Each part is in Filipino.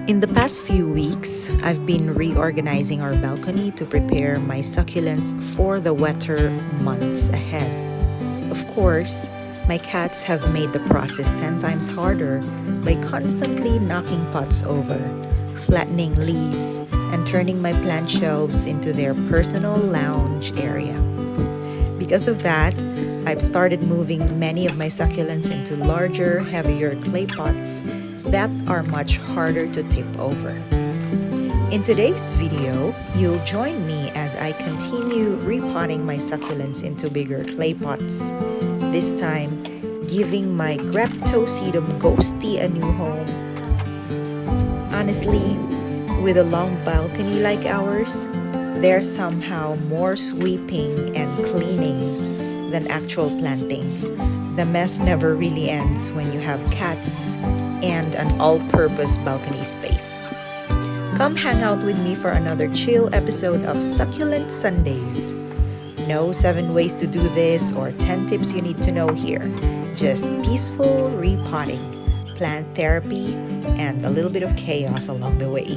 In the past few weeks, I've been reorganizing our balcony to prepare my succulents for the wetter months ahead. Of course, my cats have made the process 10 times harder by constantly knocking pots over, flattening leaves, and turning my plant shelves into their personal lounge area. Because of that, I've started moving many of my succulents into larger, heavier clay pots that are much harder to tip over. In today's video, you'll join me as I continue repotting my succulents into bigger clay pots, this time giving my Greptosedum ghosty a new home. Honestly, with a long balcony like ours, they're somehow more sweeping and cleaning than actual planting. The mess never really ends when you have cats and an all-purpose balcony space. Come hang out with me for another chill episode of Succulent Sundays. No 7 ways to do this or 10 tips you need to know here. Just peaceful repotting, plant therapy, and a little bit of chaos along the way.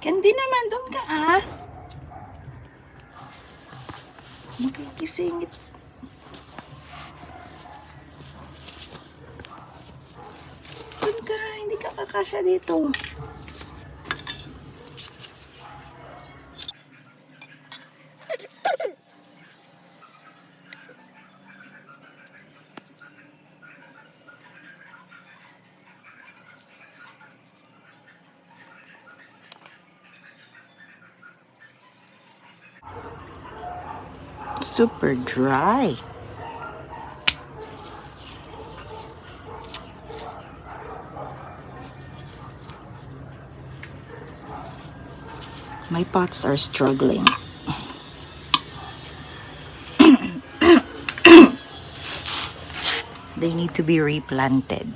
Candy naman, doon ka Makikisingit. Doon ka, hindi ka kakasya dito. Super dry. My pots are struggling. They need to be replanted.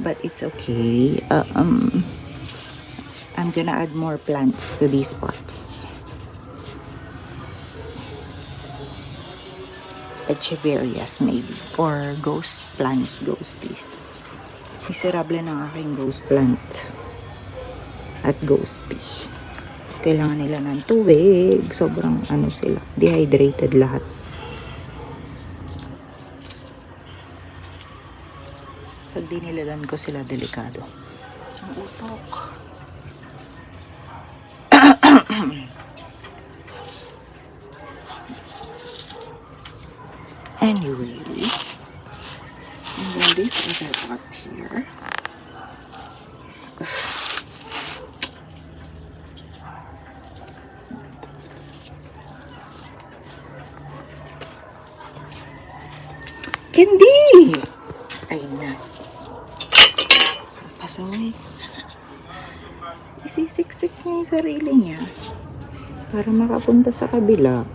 But it's okay. I'm gonna add more plants to these pots. Echeverias maybe, or ghost plants, ghosties. Miserable ng aking ghost plant at ghosty. Kailangan nila ng tubig. Sobrang sila, dehydrated lahat. Pag dinilagan ko sila, delikado. Ang usok. Anyway, and then this other pot here. Candy! Ayun na. Pasaway. Isisiksik niya yung sarili niya para makapunta sa kabila.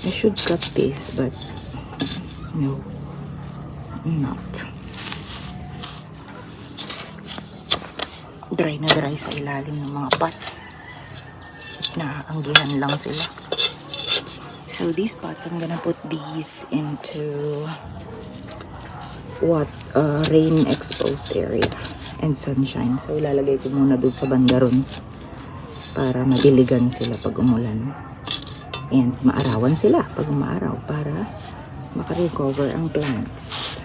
I should cut this, but no, I'm not. Dry na dry sa ilalim ng mga pots. Naaanggihan lang sila. So these pots, I'm gonna put these into rain exposed area and sunshine. So ilalagay ko muna doon sa banda ron para madiligan sila pag umulan. And maarawan sila pag umaaraw para makarecover ang plants.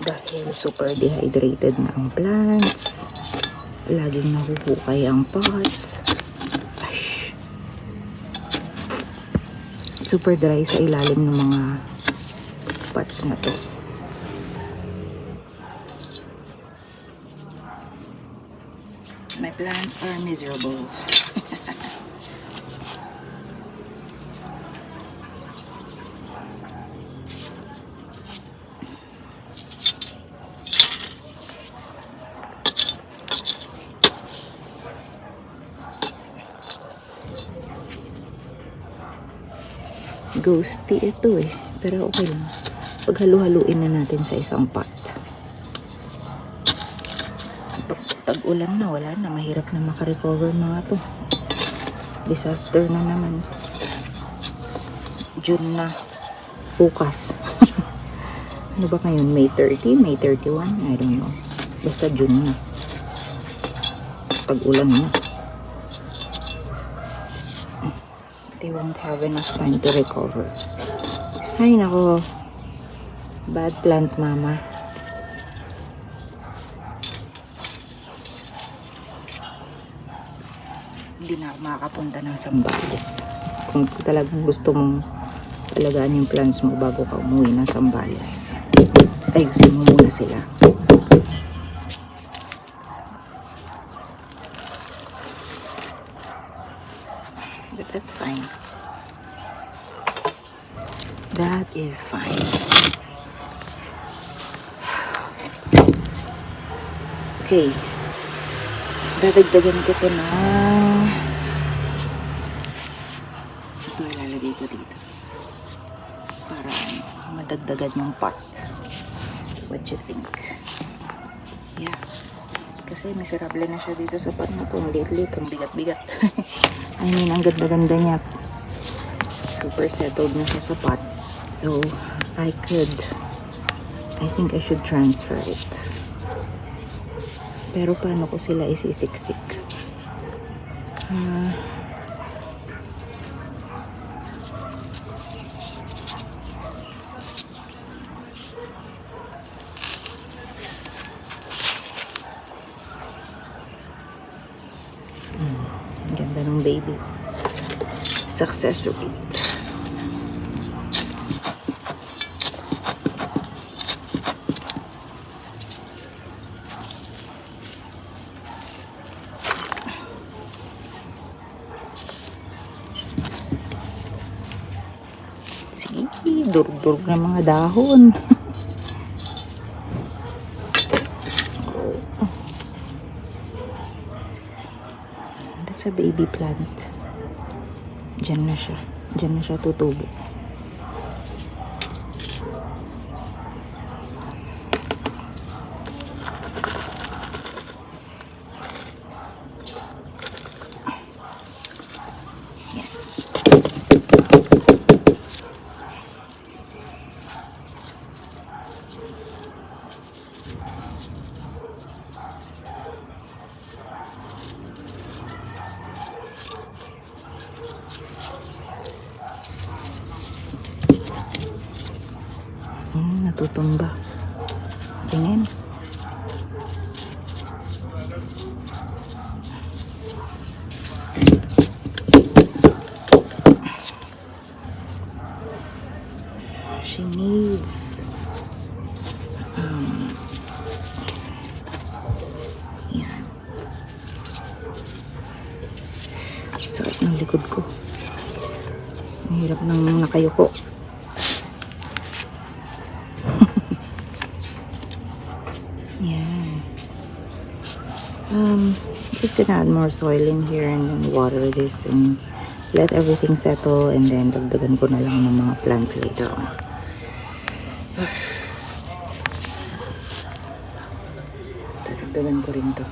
Dahil super dehydrated na ang plants, laging nahuhukay ang pots. Ash. Super dry sa ilalim ng mga pots na to. My plants are miserable. Ghosty ito eh. Pero okay lang. Paghalu-haluin na natin sa isang pot. Tag-ulan na, wala na. Mahirap na makarecover mga to. Disaster na naman. June na. Bukas. Ano ba ngayon? May 30? May 31? I don't know. Basta June na. Tag-ulan na. They won't have enough time to recover. Ay nako. Bad plant mama. Hindi na ako makakapunta ng Zambales. Kung talagang gusto mong alagaan yung plants mo bago ka umuwi ng Zambales, ayusin mo muna sila. But that's fine. That is fine. Okay. Dadagdagan ko to na ito ilalagay ko dito para madagdagan yung pot. What you think? Yeah. Kasi miserable na siya dito sa pot na to. Ang liit-liit, ang bigat-bigat. I mean, ang ganda-ganda niya. Super settled na siya sa pot. So, I think I should transfer it. Pero paano ko sila isisiksik? Ang ganda ng baby. Success rate. Durug-durug na mga dahon. That's a baby plant. Diyan na siya. Diyan na siya tutubo. Natutumba. Tingin. She needs yan. Sakit ng likod ko. Ang hirap nang nakayuko. Yan. Just gonna add more soil in here and then water this and let everything settle and then dagdagan ko na lang ng mga plants later on. Dagdagan ko rin to.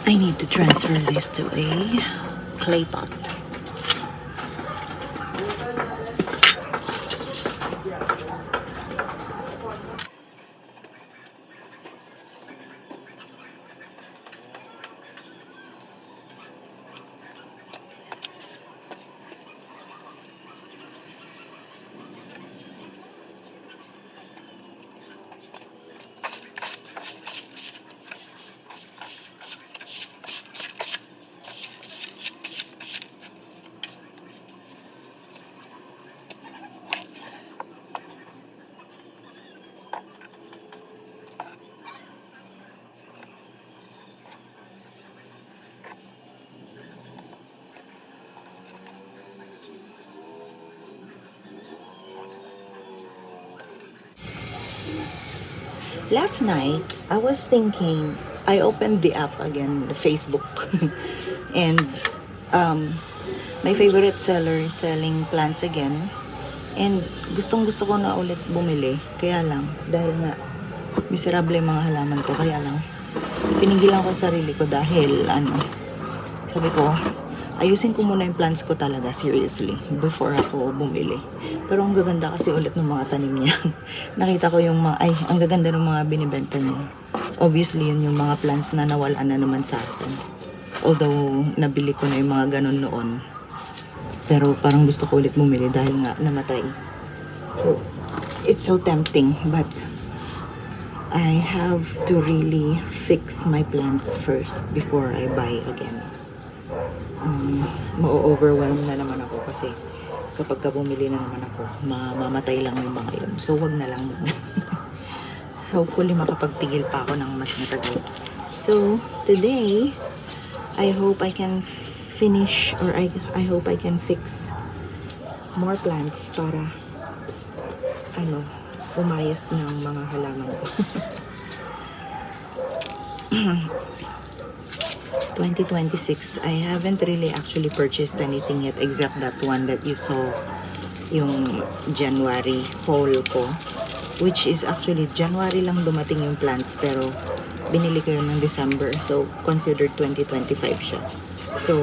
I need to transfer this to a clay pot. Last night, I was thinking, I opened the app again, the Facebook, and my favorite seller is selling plants again. And gustong gusto ko na ulit bumili. Kaya lang, dahil nga, miserable yung mga halaman ko. Kaya lang, pinigilan ko sarili ko dahil, sabi ko, ayusin ko muna yung plants ko talaga, seriously, before ako bumili. Pero ang gaganda kasi ulit ng mga tanim niya. Nakita ko yung mga, ang gaganda ng mga binibenta niya. Obviously, yun yung mga plants na nawala na naman sa akin. Although, nabili ko na yung mga ganun noon. Pero parang gusto ko ulit bumili dahil nga namatay. So, it's so tempting, but I have to really fix my plants first before I buy again. Ma-overwhelm na naman ako kasi kapag bumili na naman ako, mamamatay lang yung mga yun. So, wag na lang muna. Hopefully, makapagpigil pa ako ng mas matagal. So, today, I hope I can finish or I hope I can fix more plants para umayos ng mga halaman ko. 2026, I haven't really actually purchased anything yet except that one that you saw, yung January haul ko, which is actually January lang dumating yung plants pero binili ko yun ng December, so considered 2025 siya. So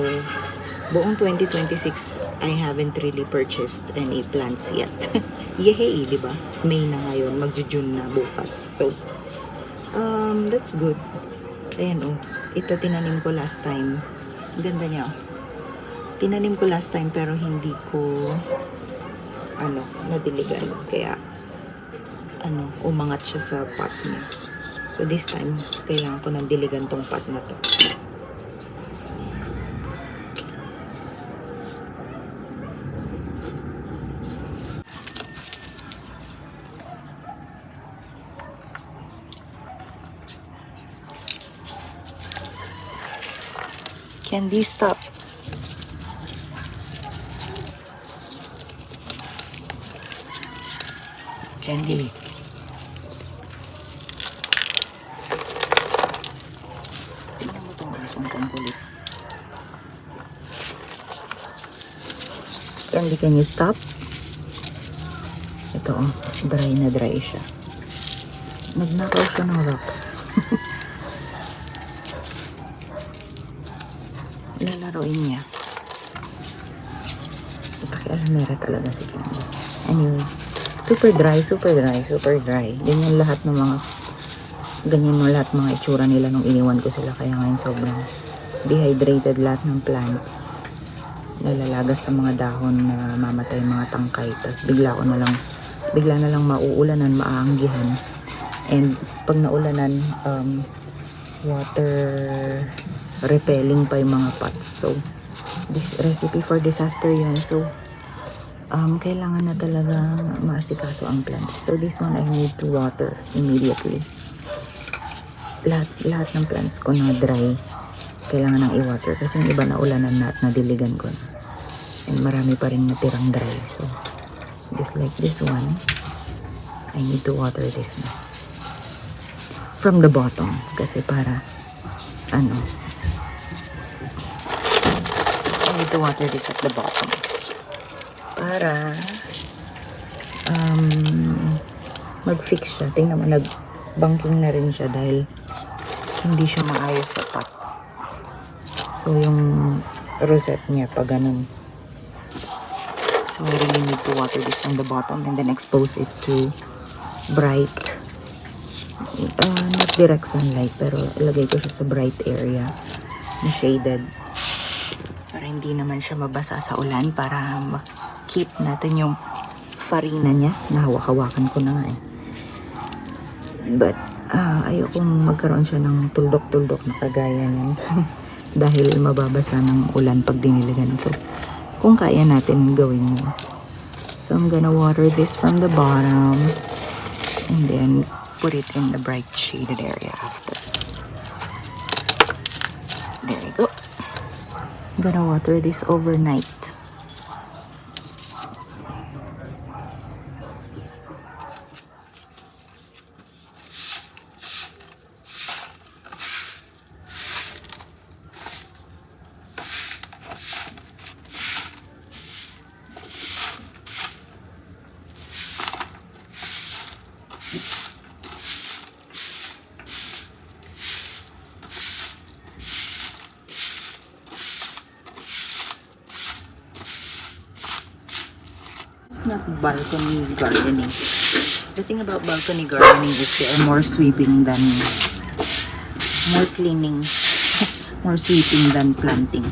buong 2026 I haven't really purchased any plants yet. Yehey, di ba? May na ngayon, magju-June na bukas. So that's good. Ayan ito tinanim ko last time. Ganda niya Tinanim ko last time pero hindi ko nadiligan. Kaya umangat siya sa pot niya. So this time, kailangan ko ng diligan tong pot na to. Candy, stop. Candy. Tingnan mo itong asong pangkulit. Candy, can you stop? Ito dry na dry siya. Nagnakaw siya ng rocks. Lalaroin niya. Pakialamera talaga si Candy. Anyway, super dry, super dry, super dry. Ganyan lahat ng mga mga itsura nila nung iniwan ko sila. Kaya ngayon sobrang dehydrated lahat ng plants. Nalalagas sa mga dahon na mamatay mga tangkay. Tapos bigla na lang mauulanan, maaanggihan. And pag naulanan, water repelling pa yung mga pots. So, this recipe for disaster yan. So, kailangan na talaga maasikaso ang plants. So, this one I need to water immediately. Lahat ng plants ko na dry, kailangan nang i-water. Kasi yung iba na ulanan na at nadiligan ko na. And marami pa rin natirang dry. So, just like this one, I need to water this na. From the bottom. Kasi para, I need to water this at the bottom. Para, mag-fix siya. Tingnan mo, nag-banking na rin siya dahil hindi siya maayos sa pot. So, yung rosette niya, pag ganun. So, I really need to water this from the bottom and then expose it to bright, not direct sunlight, pero ilagay ko siya sa bright area na shaded para hindi naman siya mabasa sa ulan, para keep natin yung farina niya. Nahawak-hawakan ko na nga eh. But, ayokong magkaroon siya ng tuldok-tuldok na kagaya niyan dahil mababasa ng ulan pag diniligan. So, kung kaya natin gawin mo. So, I'm gonna water this from the bottom and then put it in the bright shaded area after. There we go. I'm gonna water this overnight. It's not balcony gardening. The thing about balcony gardening is they are more sweeping than more cleaning, more sweeping than planting.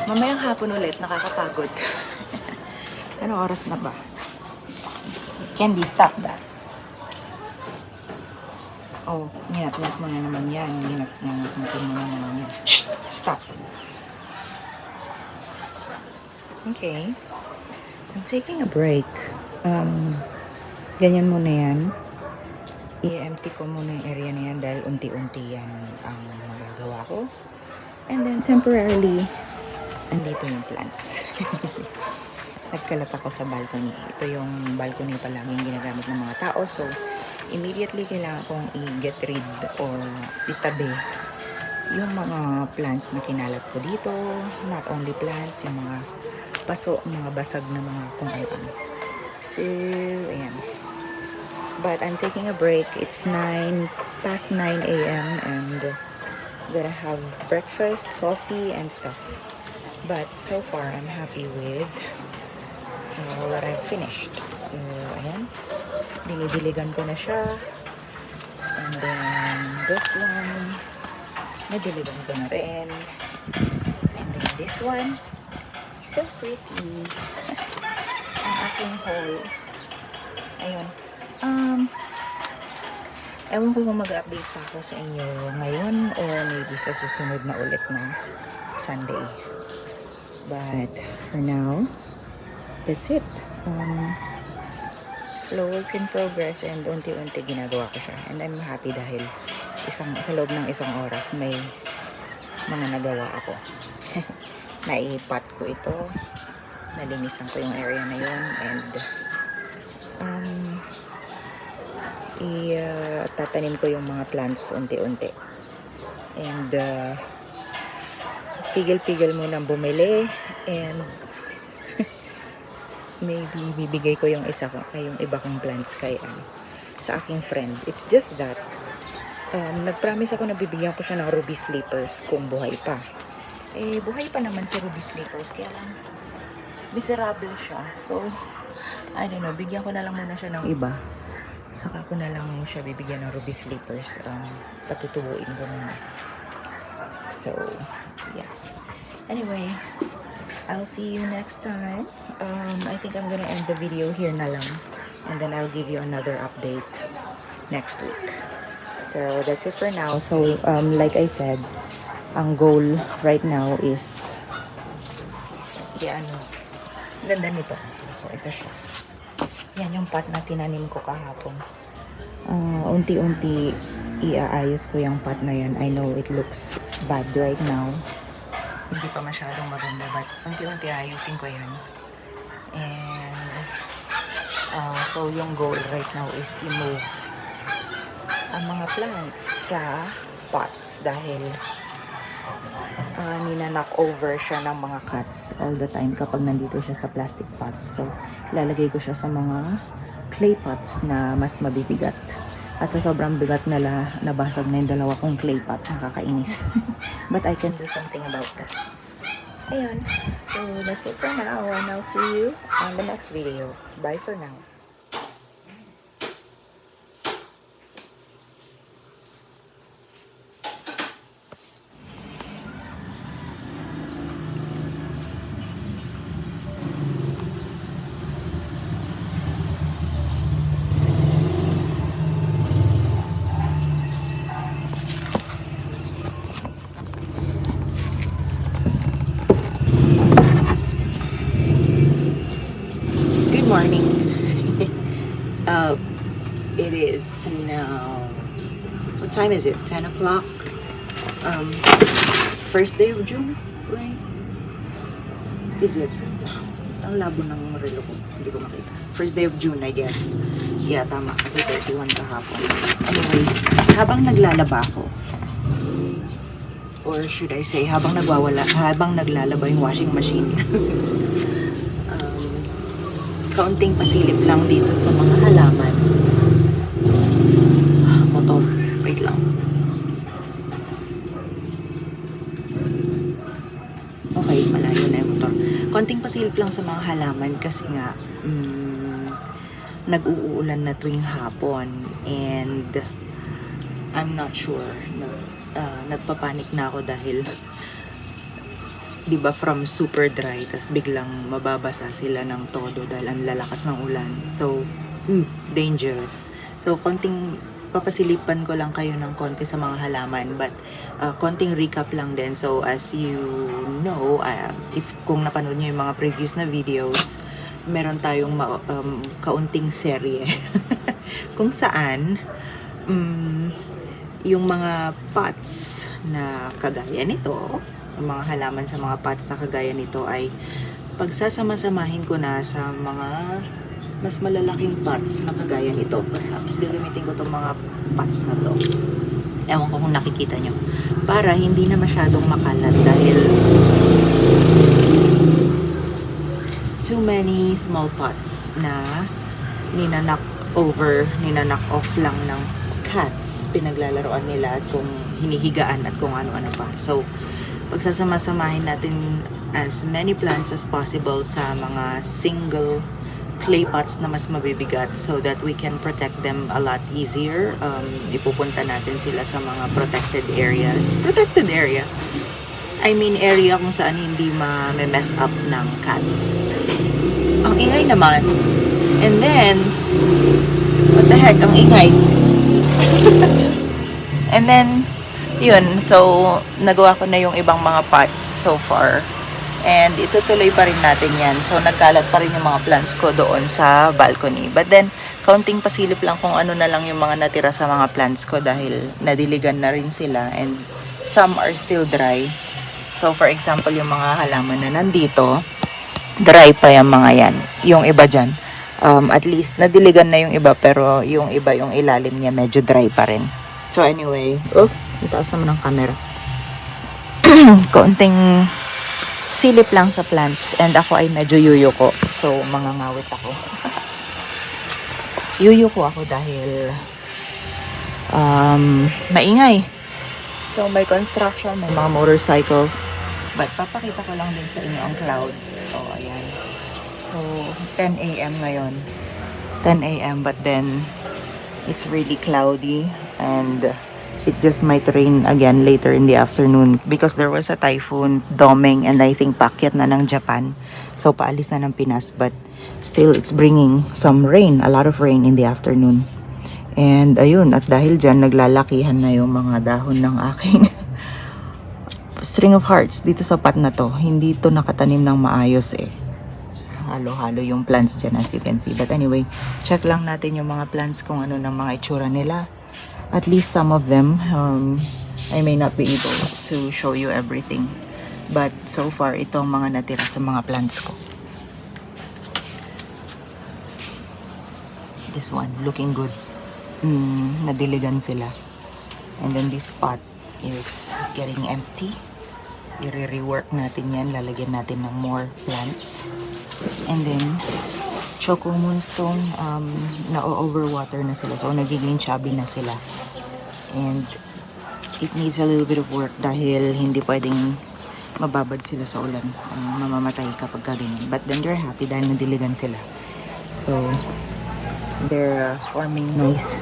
Mamayang hapon ulit, nakakapagod. Ano oras na ba? Candy, stop that. Oh, nginat-ngat mo na naman yan. Nginat-ngat mo na naman yan. Shh! Stop! Okay. I'm taking a break. Ganyan muna yan. I-empty ko muna yung area na yan dahil unti-unti yan ang magagawa ko. And then temporarily, andito yung plants. Nagkalat ako sa balcony. Ito yung balcony pa lang yung ginagamit ng mga tao. So, immediately kailangan kong i-get rid or itabi yung mga plants na kinalat ko dito. Not only plants, yung mga paso, mga basag na mga kung ano-ano. So, ayan. But I'm taking a break. It's past 9 a.m. and gonna have breakfast, coffee, and stuff. But so far, I'm happy with what I've finished. So, ayan. Dinidiligan ko na siya. And then, this one, nadiligan ko na rin. And then, this one, so pretty. Ang aking haul. Ayun. Ewan ko kung mag-update pa ako sa inyo ngayon or maybe sa susunod na ulit na Sunday. But, for now, that's it. Slow work in progress and unti-unti ginagawa ko siya. And I'm happy dahil sa loob ng isang oras may mga nagawa ako. Naipat ko ito. Nalinisan ko yung area na yun. And tatanim ko yung mga plants unti-unti. And pigil-pigil munang bumili. And maybe bibigay ko yung iba kong plants kay sa aking friend. It's just that nag-promise ako na bibigyan ko siya ng ruby slippers kung buhay pa. Eh, buhay pa naman si ruby slippers, kaya lang miserable siya. So, I don't know, bigyan ko na lang muna siya ng iba. Saka ko na lang siya bibigyan ng ruby slippers. Patutubuin ko muna. So, yeah. Anyway, I'll see you next time. I think I'm gonna end the video here na lang. And then I'll give you another update next week. So, that's it for now. So, like I said, ang goal right now is ganda nito. So, ito siya. Yan yung pot na tinanim ko kahapon. Unti-unti iaayos ko yung pot na yan. I know it looks bad right now. Hindi pa masyadong maganda, but unti-unti ayusin ko yan. And so yung goal right now is i-move ang mga plants sa pots dahil nina-knock over siya ng mga cats all the time kapag nandito siya sa plastic pots. So lalagay ko siya sa mga clay pots na mas mabibigat. At sa sobrang bigat nabasag na yung dalawa kong clay pot. Nakakainis. But I can do something about that. Ayun. So, that's it for now. And I'll see you on the next video. Bye for now. Morning. It is now, what time is it? 10 o'clock. First day of June, right? Is it? Ang labo ng relo ko. Hindi ko makita. First day of June, I guess. Yeah, tama. Kasi 31 kahapon. Anyway, habang naglalaba ako, or should I say, habang naglalaba yung washing machine, kaunting pasilip lang dito sa mga halaman. Motor. Wait lang. Okay, malayo na yung motor. Kaunting pasilip lang sa mga halaman kasi nga nag-uulan na tuwing hapon and I'm not sure. Nagpapanik na ako dahil 'di ba, from super dry, tas biglang mababasa sila ng todo dahil ang lalakas ng ulan. So, dangerous. So, konting papasilipan ko lang kayo ng konti sa mga halaman, but konting recap lang din. So as you know, if kung napanood niyo yung mga previous na videos, meron tayong kaunting serye kung saan yung mga pots na kagaya nito, yung mga halaman sa mga pots na kagaya nito ay pagsasama-samahin ko na sa mga mas malalaking pots na kagaya nito. Perhaps gagamitin ko itong mga pots na to. Ewan ko kung nakikita nyo. Para hindi na masyadong makalat dahil too many small pots na ninanak off lang ng cats. Pinaglalaroan nila at kung hinihigaan at kung ano-ano pa. So, pagsasama-samahin natin as many plants as possible sa mga single clay pots na mas mabibigat so that we can protect them a lot easier. Ipupunta natin sila sa mga protected areas. Protected area? I mean area kung saan hindi ma-mess up ng cats. Ang ingay naman. And then, what the heck, ang ingay. And then, yun. So, nagawa ko na yung ibang mga pots so far. And itutuloy pa rin natin yan. So, nagkalat pa rin yung mga plants ko doon sa balcony. But then, kaunting pasilip lang kung ano na lang yung mga natira sa mga plants ko dahil nadiligan na rin sila. And some are still dry. So, for example, yung mga halaman na nandito, dry pa yung mga yan. Yung iba dyan. At least, nadiligan na yung iba. Pero yung iba, yung ilalim niya, medyo dry pa rin. So, anyway. Ang taas naman ng camera. Kaunting silip lang sa plants, and ako ay medyo yuyuko, so mangangawit ako. Yuyuko ako dahil maingay. So may construction, may mga motorcycle, but papakita ko lang din sa inyo ang clouds. So ayan, so 10 a.m. ngayon, 10 a.m. but then it's really cloudy and it just might rain again later in the afternoon because there was a typhoon doming and I think paakyat na ng Japan. So paalis na ng Pinas, but still it's bringing some rain, a lot of rain in the afternoon. And ayun, at dahil dyan naglalakihan na yung mga dahon ng aking string of hearts dito sa pot na to. Hindi to nakatanim ng maayos eh. Halo-halo yung plants dyan as you can see. But anyway, check lang natin yung mga plants kung ano ng mga itsura nila. At least some of them, I may not be able to show you everything. But so far, ito ang mga natira sa mga plants ko. This one, looking good. Nadiligan sila. And then this pot is getting empty. I-rework natin yan. Lalagyan natin ng more plants. And then, Choco Moonstone, na-overwater na sila. So, nagiging chubby na sila. And it needs a little bit of work dahil hindi pwedeng mababad sila sa ulan. Mamamatay kapag ganyan. But then they're happy dahil nadiligan sila. So, they're forming nice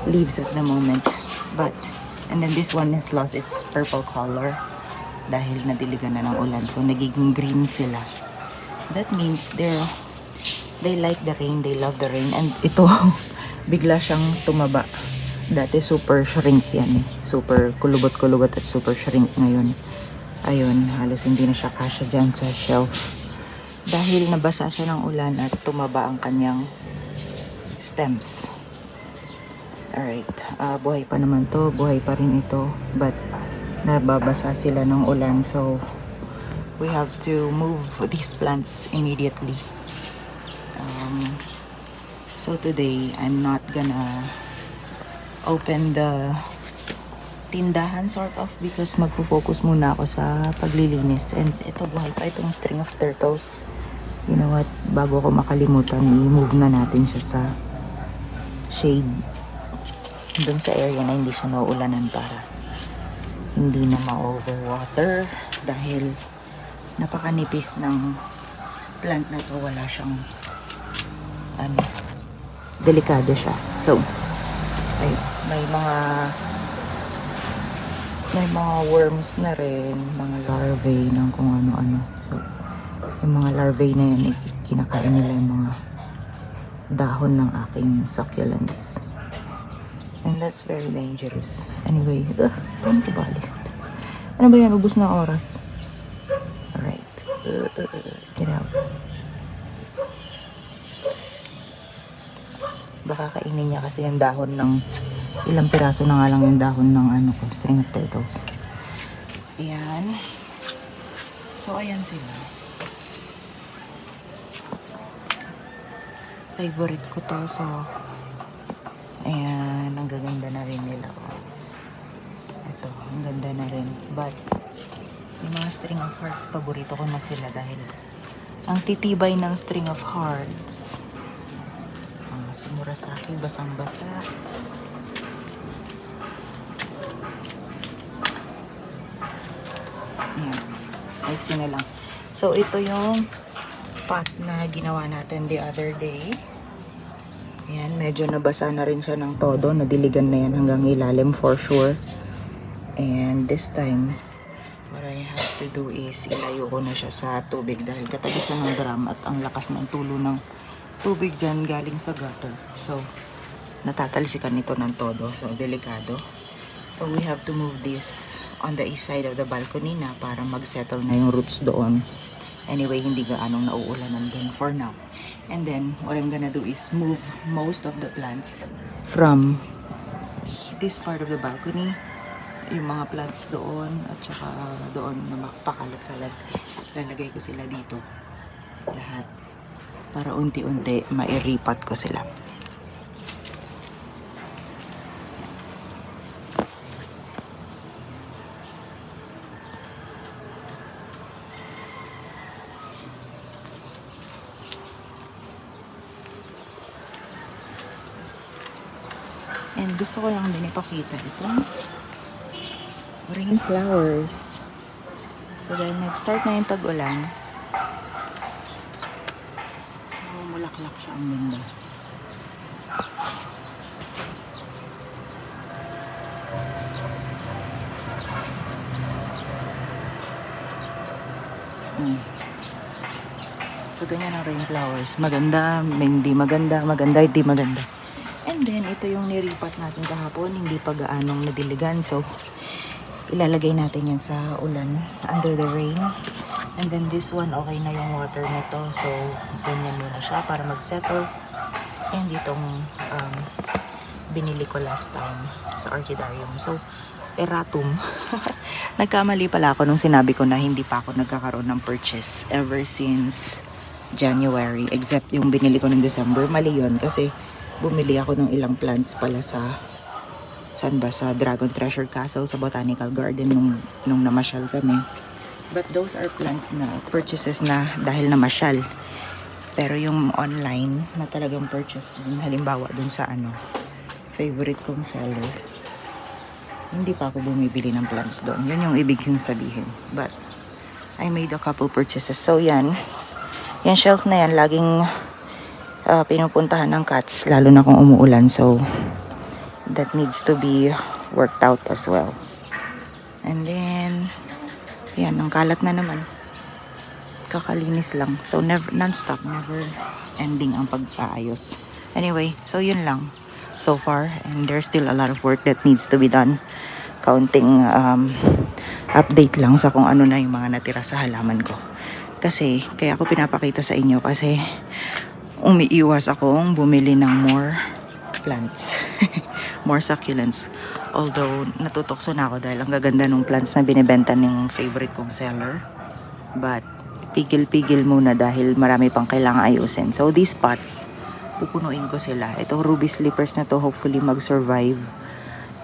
leaves at the moment. But, and then this one has lost its purple color dahil nadiligan na ng ulan. So, nagiging green sila. That means they like the rain, they love the rain. And ito, bigla siyang tumaba. Dati super shrink yan eh. Super kulubot-kulubot at super shrink ngayon. Ayun, halos hindi na siya kasya dyan sa shelf. Dahil nabasa siya ng ulan at tumaba ang kanyang stems. Alright, buhay pa naman to. Buhay pa rin ito. But nababasa sila ng ulan. So, we have to move these plants immediately. So today, I'm not gonna open the tindahan sort of because magfo-focus muna ako sa paglilinis. And ito, buhay pa itong string of turtles. You know what? Bago ko makalimutan, i-move na natin siya sa shade. Doon sa area na hindi siya nauulanan para hindi na ma-overwater dahil napakanipis ng plant na to. Wala siyang delikado siya. So, may mga May mga worms na rin, mga larvae ng kung ano-ano. So, yung mga larvae na yan, kinakain nila yung mga dahon ng aking succulents. And that's very dangerous. Anyway, paano ko ba alis? Ano ba yan? Ubus na oras. Alright. Get out. Baka kainin niya kasi yung dahon ng ilang piraso na nga lang yung dahon ng ano ko, string of turtles. Ayan. So, ayan sila. Favorite ko to. So, ayan. Ang gaganda na rin nila. Ito, ang ganda na rin. But, yung mga string of hearts, paborito ko na sila dahil ang titibay ng string of hearts. Si Murasaki, basang-basa. Ayan. Ayusin na lang. So, ito yung pot na ginawa natin the other day. Ayan, medyo nabasa na rin siya ng todo. Nadiligan na yan hanggang ilalim for sure. And this time, what I have to do is ilayo ko na siya sa tubig dahil katabi siya ng drum at ang lakas ng tulo ng tubig dyan galing sa gutter. So, natatalsikan ito ng todo. So, delikado. So, we have to move this on the east side of the balcony na para mag-settle na yung roots doon. Anyway, hindi gaanong nauulanan doon for now. And then, what I'm gonna do is move most of the plants from this part of the balcony. Yung mga plants doon at saka doon na makapakalat-kalat. Lalagay ko sila dito. Lahat. Para unti-unti mairipat ko sila. And gusto ko lang din ipakita itong rain flowers. So dahil nag-start na yung tag-ulan, mulaklak siya ang ganda. So ganyan ang rain flowers. Maganda, hindi maganda, maganda, hindi maganda. And then ito yung niripat natin kahapon, hindi pa gaanong nadiligan. So ilalagay natin yan sa ulan, under the rain. And then this one, okay na yung water nito. So, ganyan muna siya para mag-settle. And itong binili ko last time sa Orchidarium. So, erratum. Nagkamali pala ako nung sinabi ko na hindi pa ako nagkakaroon ng purchase ever since January. Except yung binili ko ng December. Mali yun kasi bumili ako ng ilang plants pala sa saan ba? Sa Dragon Treasure Castle sa Botanical Garden nung namasyal kami. But those are plants na purchases na dahil namasyal. Pero yung online na talagang purchase, halimbawa dun sa favorite kong seller, hindi pa ako bumibili ng plants doon. Yun yung ibig kong sabihin. But I made a couple purchases. So yan, yung shelf na yan, laging pinupuntahan ng cats, lalo na kung umuulan. So that needs to be worked out as well. And then yan, ang kalat na naman. Kakalinis lang. So non-stop, never ending ang pag-aayos. Anyway, so yun lang so far, and there's still a lot of work that needs to be done. Counting update lang sa kung ano na yung mga natira sa halaman ko. Kasi kaya ako pinapakita sa inyo kasi umiiwas akong bumili ng more plants. More succulents. Although natutokso na ako dahil ang gaganda ng plants na binibenta ng favorite kong seller. But pigil-pigil muna dahil marami pang kailangan ayusin. So these pots, pupunuin ko sila. Itong ruby slippers na to, hopefully mag-survive.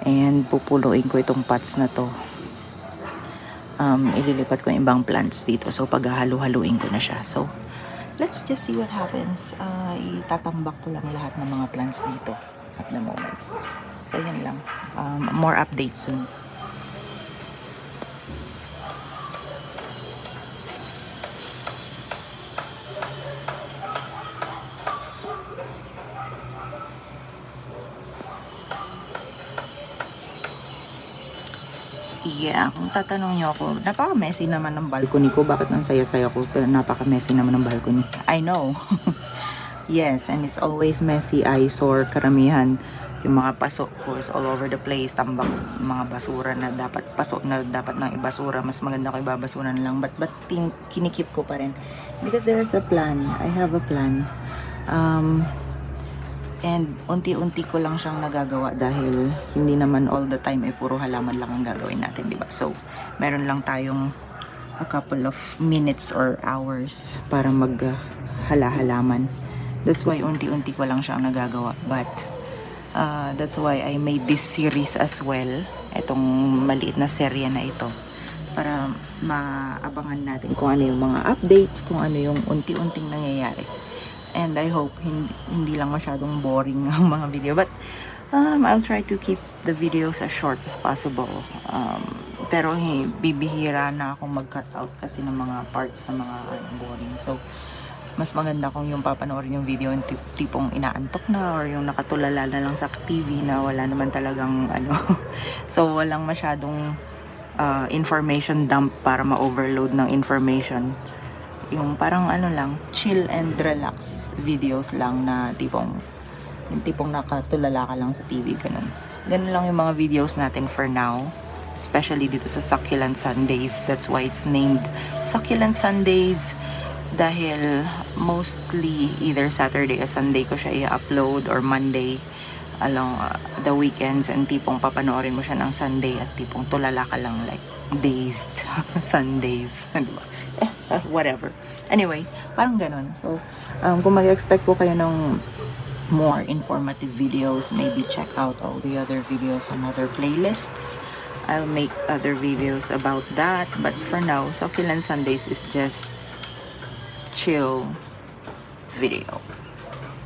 And pupunuin ko itong pots na to. Ililipat ko yung ibang plants dito. So paghahalo-haluin ko na siya. So let's just see what happens. Itatambak ko lang lahat ng mga plants dito at the moment. So yun lang. More updates soon. yeah, kung tatanong niyo ako, napaka-messy naman ng balcony ko. Bakit ang saya-saya ko? Pero napaka-messy naman ng balcony. I know. Yes, and it's always messy, eyesore, karamihan. Yung mga paso, of course, all over the place. Tambak, mga basura na dapat paso, na dapat nang ibasura. Mas maganda ko ibabasura na lang. But kinikip ko pa rin. Because there's a plan. I have a plan. And unti-unti ko lang siyang nagagawa dahil hindi naman all the time puro halaman lang ang gagawin natin, di ba? So, meron lang tayong a couple of minutes or hours para halaman. That's why unti-unti ko lang siyang nagagawa. But that's why I made this series as well. Itong maliit na serye na ito. Para maabangan natin kung ano yung mga updates, kung ano yung unti-unting nangyayari. And I hope hindi lang masyadong boring ang mga video. But I'll try to keep the videos as short as possible. Pero bibihira na akong mag-cut out kasi ng mga parts na mga boring. So, mas maganda kung yung papanoorin yung video yung tipong inaantok na or yung nakatulala na lang sa TV na wala naman talagang So, walang masyadong information dump para ma-overload ng information. Yung parang lang, chill and relax videos lang na yung tipong nakatulala ka lang sa TV, ganun. Ganun lang yung mga videos natin for now. Especially dito sa Succulent Sundays. That's why it's named Succulent Sundays. Dahil mostly either Saturday or Sunday ko siya i-upload or Monday along the weekends, and tipong papanoorin mo siya ng Sunday at tipong tulala ka lang like dazed Sundays. Diba? Whatever. Anyway, parang ganun. So, kung mag-expect po kayo ng more informative videos, maybe check out all the other videos on other playlists. I'll make other videos about that. But for now, Succulent Sundays is just chill video.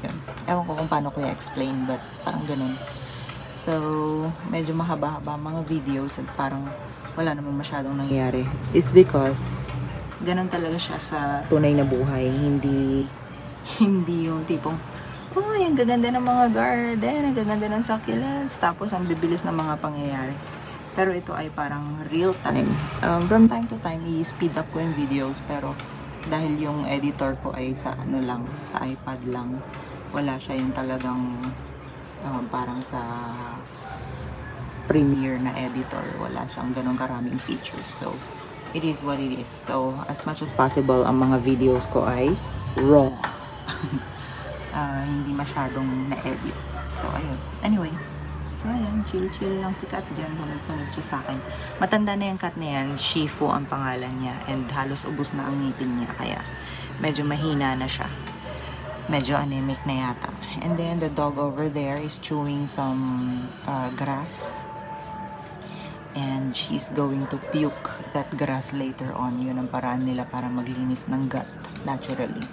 Yun. Ewan ko kung paano ko i-explain, but parang ganun. So, medyo mahaba-haba mga videos at parang wala namang masyadong nangyayari. It's because ganun talaga siya sa tunay na buhay. Hindi yung tipong, oh, ang gaganda ng mga garden, ang gaganda ng succulents, tapos ang bibilis ng mga pangyayari. Pero ito ay parang real time. From time to time, i-speed up ko yung videos, pero dahil yung editor ko ay sa lang, sa iPad lang, wala siya yung talagang parang sa Premiere na editor. Wala siyang ganun karaming features. So, it is what it is. So, as much as possible, ang mga videos ko ay raw. Hindi masyadong na-edit. So, ayun. Anyway. So, ayun. Chill-chill lang si Kat dyan. Sunod-sunod siya sa akin. Matanda na yung cat na yan. Shifu ang pangalan niya. And halos ubos na ang ngipin niya. Kaya, medyo mahina na siya. Medyo anemic na yata. And then, the dog over there is chewing some grass. And she's going to puke that grass later on. Yun ang paraan nila para maglinis ng gut naturally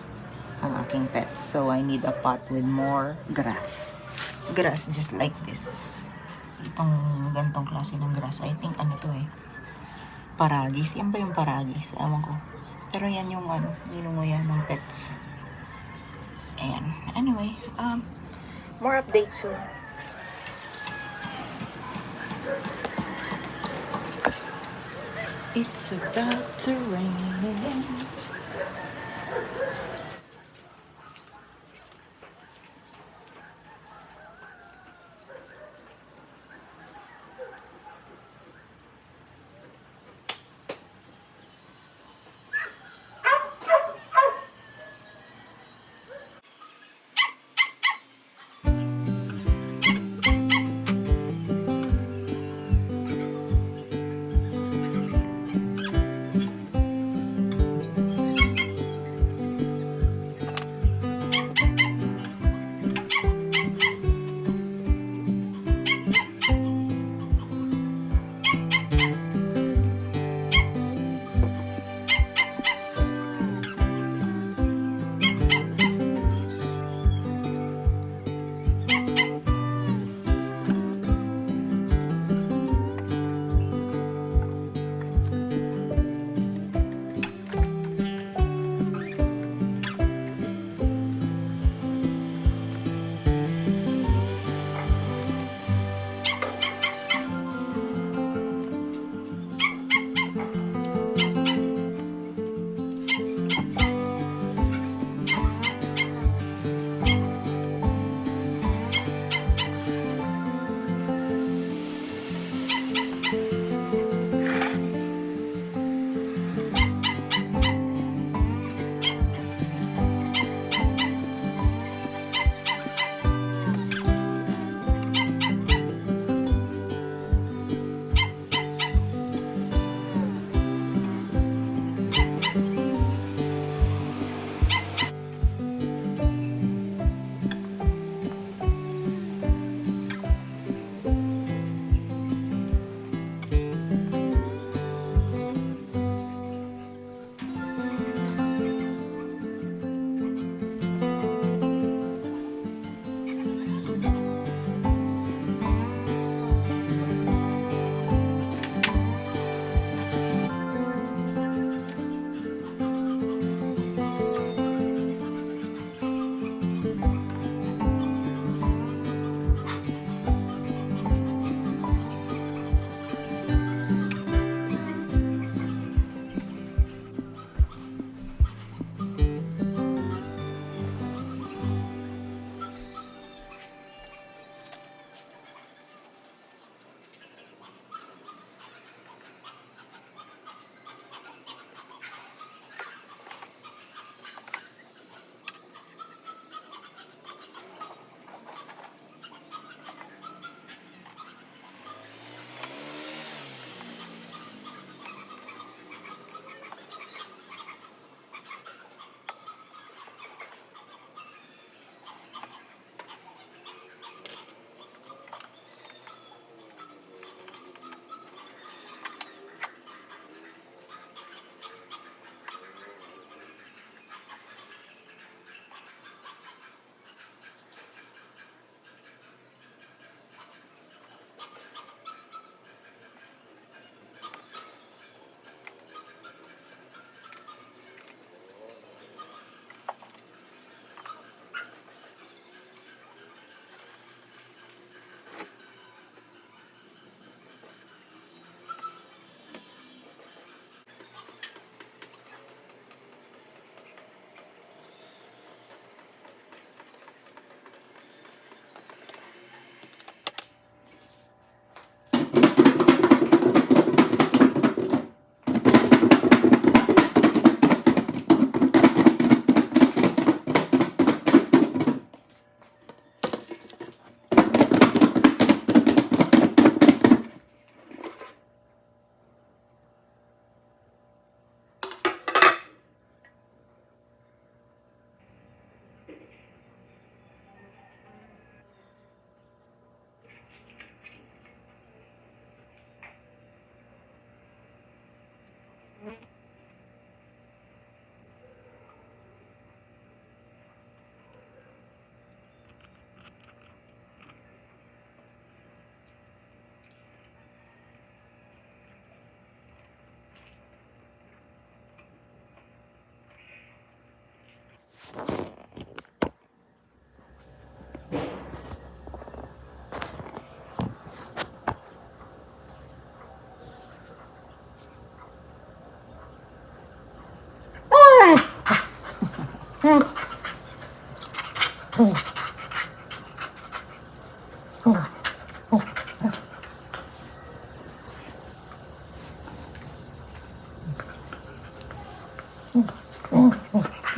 ang aking pets. So I need a pot with more grass. Grass just like this. Itong gantong klase ng grass. I think paragis. Yan ba yung paragis? Ewan ko. Pero yan yung ninunguyan ng pets. Ayan. Anyway, more updates soon. It's about to rain again.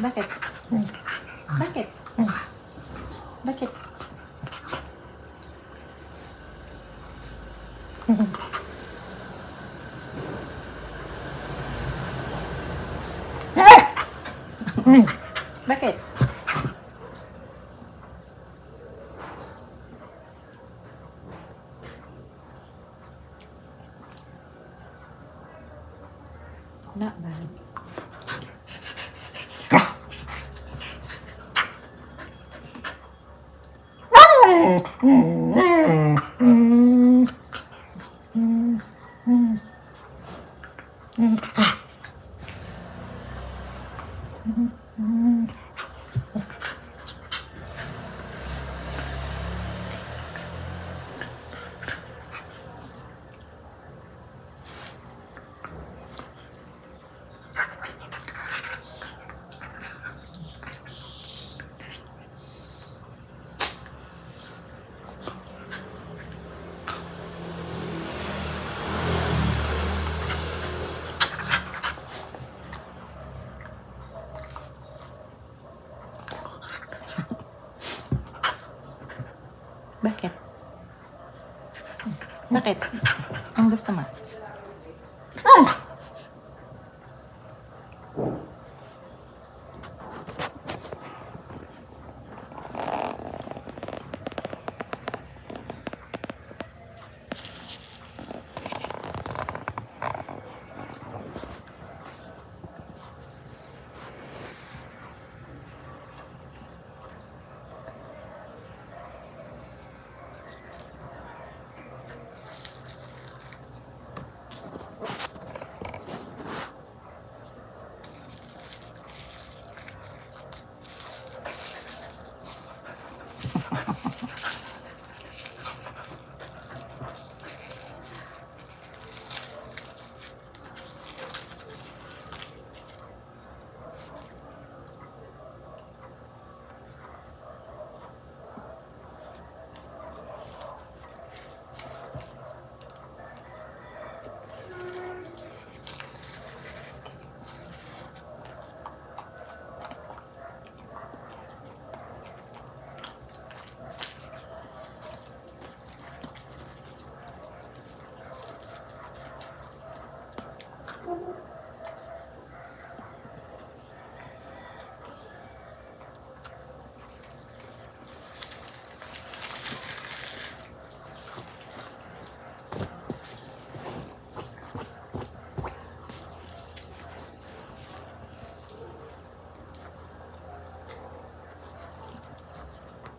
Bakit? Bakit? Bakit? Bakit? Not bad. Bakit? Bakit? Ang gusto mo?